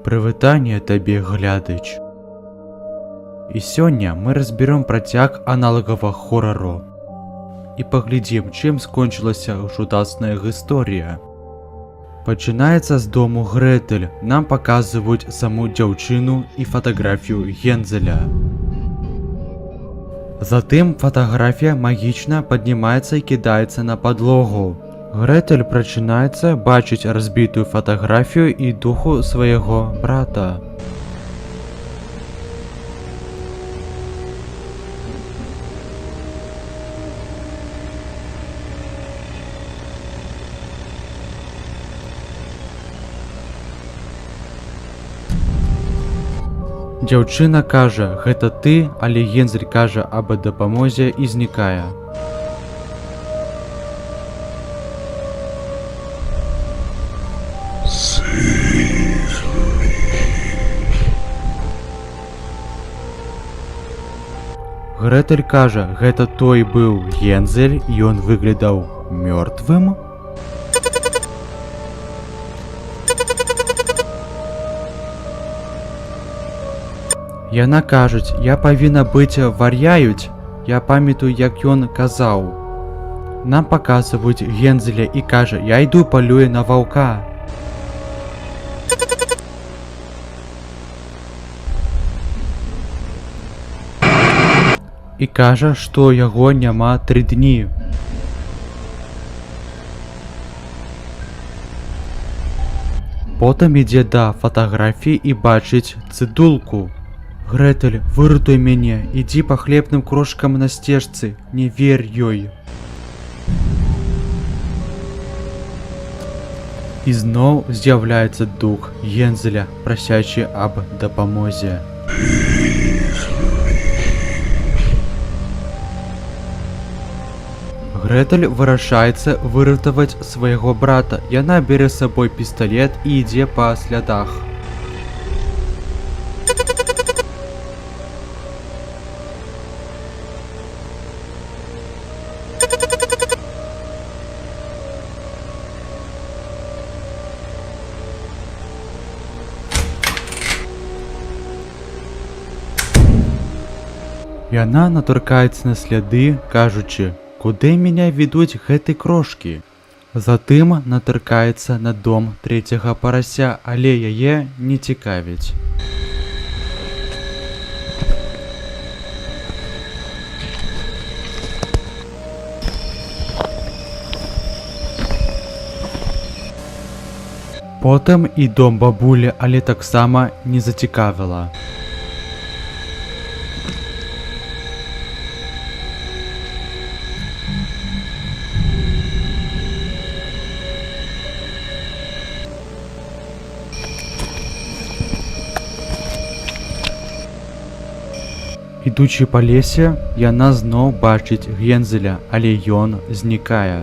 Прывітанне табе, глядач. І сёння мы разберем працяг аналагавага хорару і паглядзім, чым скончылася жудасная гісторыя. Пачынаецца з дому Грэтэль, нам паказваюць саму дзяўчыну і фатаграфію Гензеля. Затым фатаграфія магічна паднімаецца і кідаецца на падлогу. Грэтэль прачынаецца бачыць разбітую фатаграфію і духу свайго брата. Дзяўчына кажа, гэта ты, але Гензель кажа аб дапамозе і знікае. Грэтэль кажа, гэта той быў Гензель, і ён выглядаў мёртвым. Яна кажуць, я павінна быць вар'яюць, я памятаю, як ён казаў. Нам паказваюць Гензеля і кажа, я іду палюю на ваўка. І кажа, што яго няма 3 дні. Потым ідзе да фатаграфіі і бачыць цыдулку. Грэтэль, выратуй мяне, ідзі па хлебным крошкам на сцежцы, не вер ёй. І зноў з'яўляецца дух Гензеля, прасячы аб дапамозе. Грэтэль вырашаецца выратаваць свайго брата. Яна бярэ з сабой пісталет і ідзе па слядах. Яна натуркаецца на сляды, кажучы, куды меня ведуць гэты крошкі? Затым натыркаецца на дом 3-го парася, але яе не цікавіць. Потым і дом бабулі, але таксама не зацікавіла. Ідучы па лесе, яна зноў бачыць Гензеля, але ён знікае.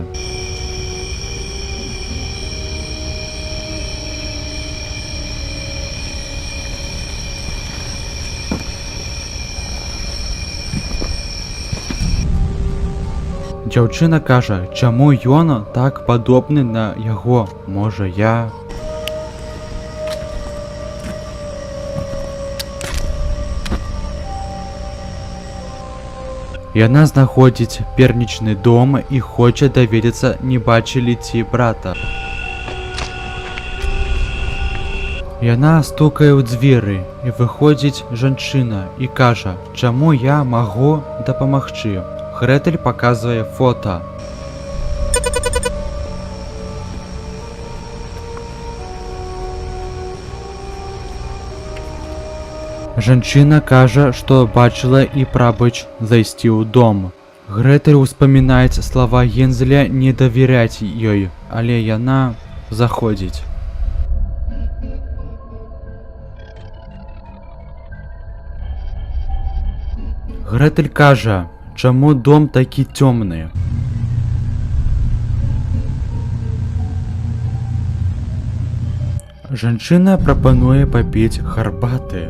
Дзяўчына кажа, чаму ён так падобны на яго, можа я... Яна знаходзіць пернічны дом і хоча даведацца, не бачылі ці брата. Яна стукае ў дзверы, і выходзіць жанчына і кажа, чаму я магу дапамагчы. Грэтэль паказвае фота. Жанчына кажа, што бачыла і прабач зайсці ў дом. Грэтэль успамінаюць слова Гензеля не давяряць ёй, але яна заходзіць. Грэтэль кажа, чаму дом такі цёмны? Жанчына прапануе папіць гарбаты.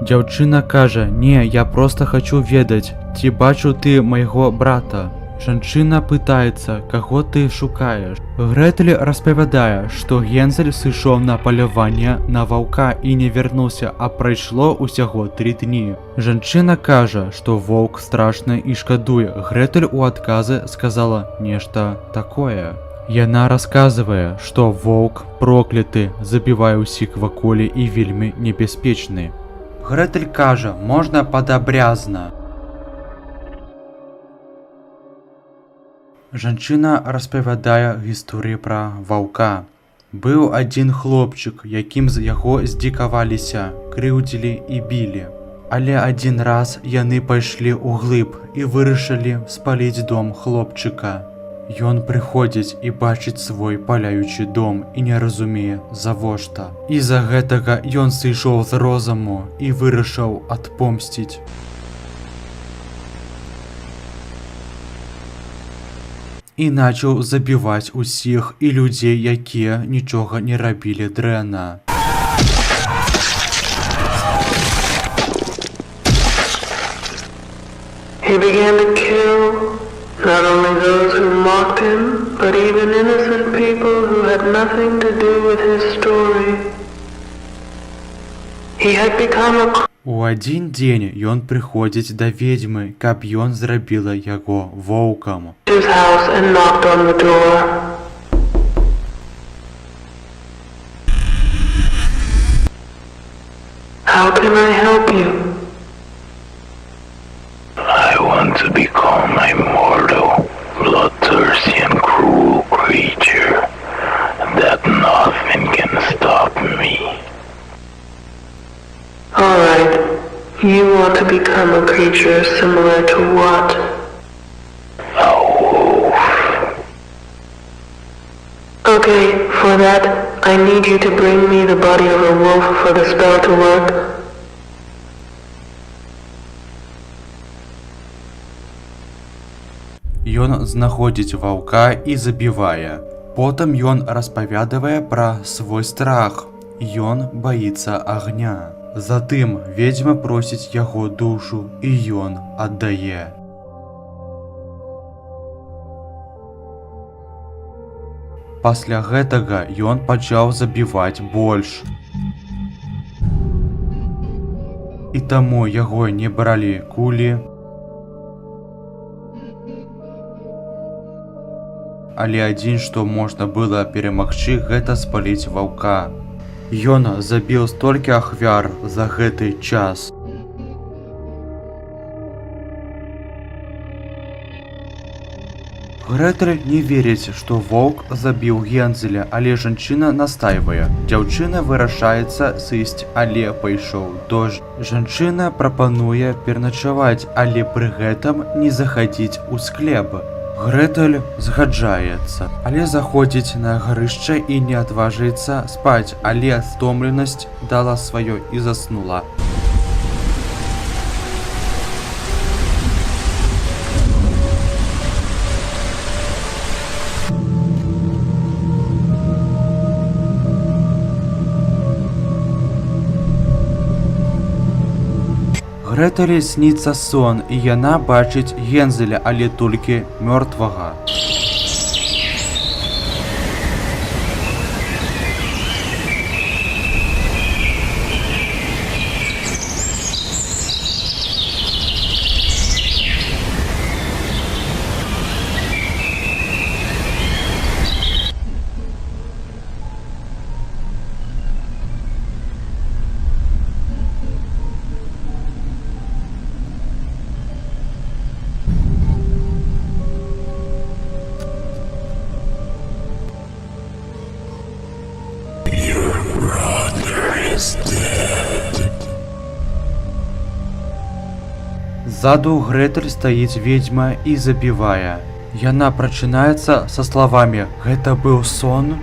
Дзяўчына кажа, не, я проста хачу ведаць, ці бачыў ты майго брата. Жанчына пытаецца, каго ты шукаеш. Грэтэль распавядае, што Гензель сышоў на паляванне на ваўка і не вярнуўся, а прайшло ўсяго 3 дні. Жанчына кажа, што воўк страшны і шкадуе. Грэтэль у адказы сказала нешта такое. Яна расказвае, што воўк прокляты, забівае ўсіх ваколі і вельмі небяспечны. Грэтэль кажа, можна падабрязна. Жанчына распавядае гісторыю пра ваўка. Быў адзін хлопчык, якім з яго здзікаваліся, крыўдзілі і білі. Але адзін раз яны пайшлі ўглыб і вырашылі спаліць дом хлопчыка. Ён прыходзіць і бачыць свой паляючы дом і не разумее, завошта. І-за гэтага ён сышоў з розуму і вырашыў адпомсціць. І начаў забіваць усіх і людзей, якія нічога не рабілі дрэнна. He began to kill not only those who mocked him, but even innocent people who had nothing to do with his story. He had become a У адзін дзень ён прыходзіць да ведзьмы, каб ён зрабіла яго воўкам. his house and knocked on the door. How can I help you? I want to become a mortal, bloodthirsty and cruel creature that nothing can stop me. Alright, you want to become a creature similar to what? A wolf. Okay, for that, I need you to bring me the body of a wolf for the spell to work. Ён знаходзіць ваўка і забівае. Потым ён распавядавае пра свой страх. Ён баіцца агня. Затым ведзьма просіць яго душу, і ён аддае. Пасля гэтага ён пачаў забіваць больш. І таму яго не бралі кулі. Але адзін, што можна было перамагчы, гэта спаліць ваўка. Ён забіў столькі ахвяр за гэты час. Грэтэль не веріць, што воўк забіў Гензеля, але жанчына настайвае. Дзяўчына вырашаецца сысць, але пайшоў дождж. Жанчына прапануе пераначаваць, але пры гэтым не захадзіць у склеп. Грэтэль згаджаецца, але заходзіць на гарышча і не адважыцца спаць, але стомленасць дала сваё і заснула. Грэтэлі сніцца сон, і яна бачыць Гензеля, але толькі мёртвага. Ззаду Грэтэль стаіць ведзьма і забівае. Яна прачынаецца са словамі «Гэта быў сон?».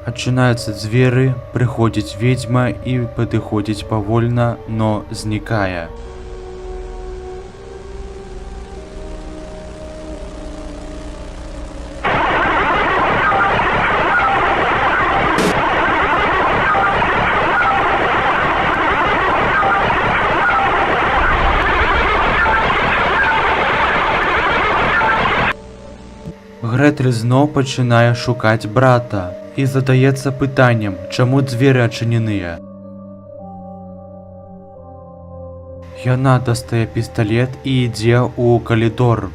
Адчыняюцца дзверы, прыходзіць ведзьма і падыходзіць павольна, но знікае. Гретель зноў пачынае шукаць брата і задаецца пытаннем, чаму дзверы адчыненыя. Яна дастае пісталет і ідзе ў калідор.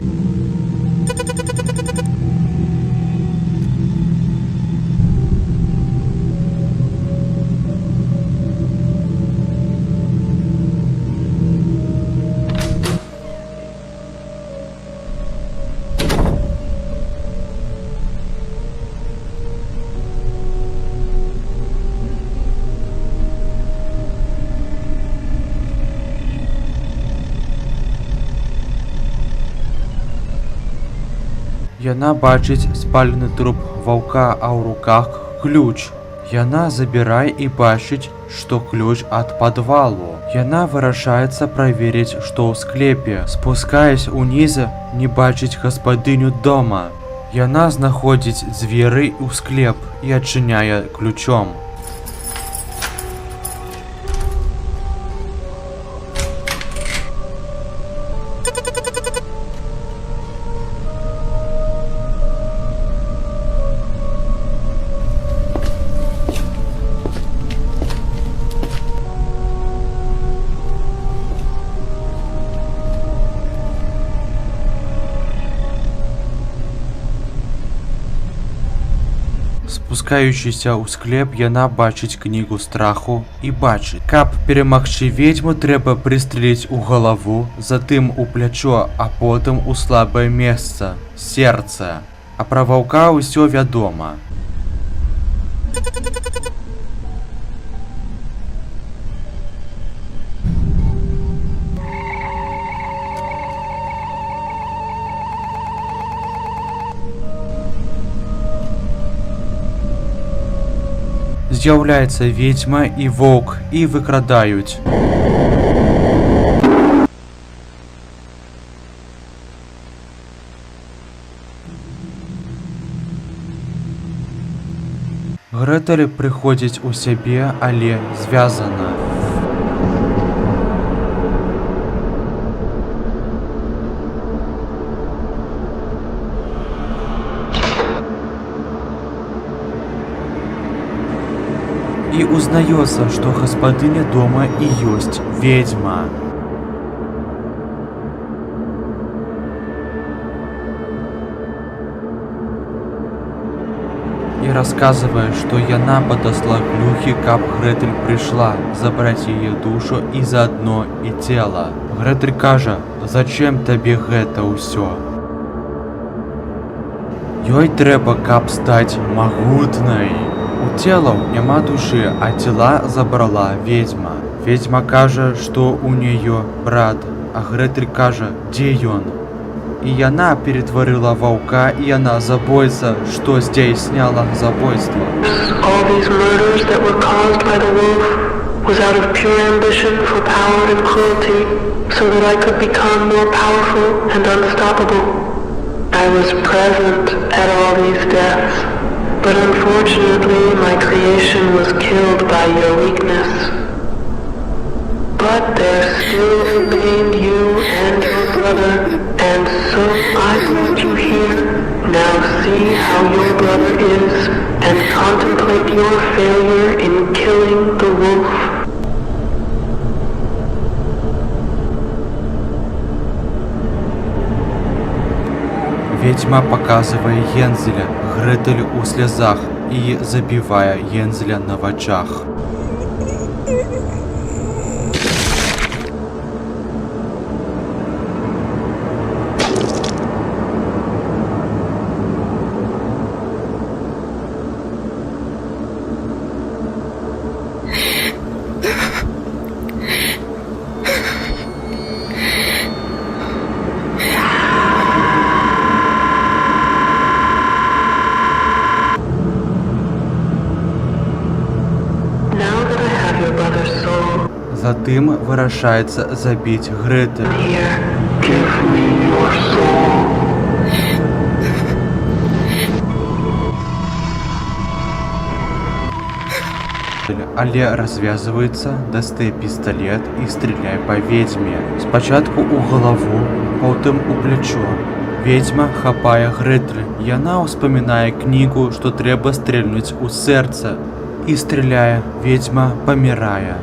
Яна бачыць спалены труп ваўка, а ў руках ключ. Яна забірае і бачыць, што ключ ад падвалу. Яна вырашаецца праверыць, што ў склепе. Спускаясь уніз, не бачыць гаспадыню дома. Яна знаходзіць дзверы ў склеп і адчыняе ключом. Спускаючыся ў склеп, яна бачыць кнігу страху і бачыць. Каб перамагчы ведзьму, трэба прыстрэліць у галаву, затым у плячо, а потым у слабае месца – сэрца. А пра ваўка ўсё вядома. З'яўляецца ведзьма і воўк і выкрадаюць. Гретель прыходзіць у сябе, але звязана. І узнаецца, што гаспадыня дома і ёсць ведьма. І расказвае, што яна падасла глюхі, каб Гретель прыйшла забраць яе душу і заадно і цела. Гретель кажа: «Зачем табе гэта ўсё? Ёй трэба, каб стаць магутнай». У целаў няма душы, а цела забрала ведьма. Ведьма кажа, што у неё брат, а Гретель кажа, дзе ён. І яна перетварыла ваўка, і яна забойца, што здзяйсняла забойства. All these murders that were caused by the wolf was out of pure ambition for power and cruelty, so that I could become more powerful and unstoppable. I was present at all these deaths. But unfortunately, my creation was killed by your weakness. But there still remained you and your brother, and so I brought you here. Now see how your brother is, and contemplate your failure in killing the wolf. Ведьма показывае Гензеля, Гретель у слязах і забівае Гензеля на вачах. Затым вырашаецца забіць Гретель. Але развязваецца, дастае пісталет і стреляе па ведьме. Спачатку ў галаву, потым у плячо. Ведьма хапае Грэтэль. Яна ўспамінае кнігу, што трэба стрэльнуць у сэрца. І стреляе, ведьма памірае.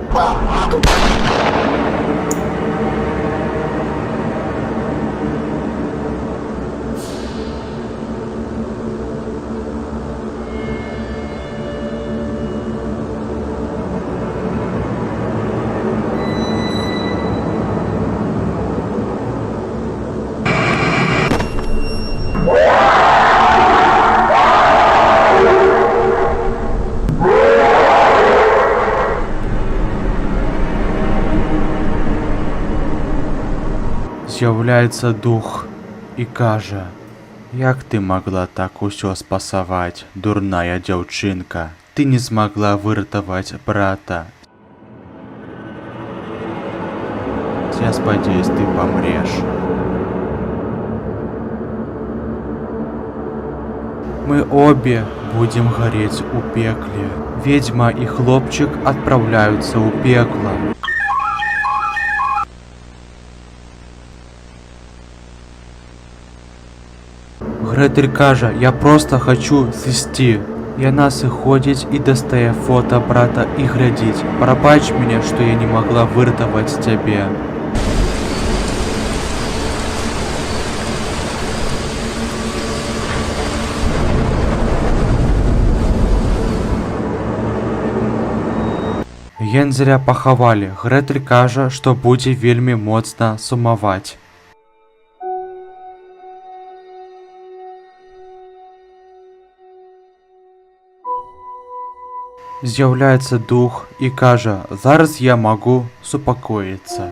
З'яўляецца дух і кажа: «Як ты магла так усё спасаваць, дурная дзяўчынка? Ты не змагла выратаваць брата. Я спадзяюсь, ты памреш». Мы обе будем гореть у пекле. Ведьма и хлопчик отправляются у пекла. Грэтэль кажа: «Я просто хочу сысці». Яна сыходзіць і дастае фота брата і глядзіць: «Прабач мяне, што я не магла выратаваць цябе». Гензеля пахавалі. Грэтэль кажа, што будзе вельмі моцна сумаваць. З'яўляецца дух і кажа: «Зараз я магу супакоіцца».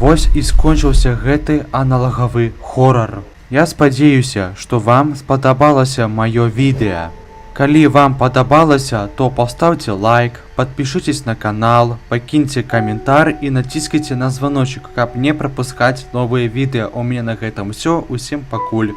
Вось і скончыўся гэты аналагавы хорар. Я спадзяюся, што вам спадабалася маё відэа. Калі вам падабалася, то пастаўце лайк, падпішыцесь на канал, пакіньце каментар і націскайце на званочак, каб не прапускаць новыя відэа. У мяне на гэтым усё. Усім пакуль.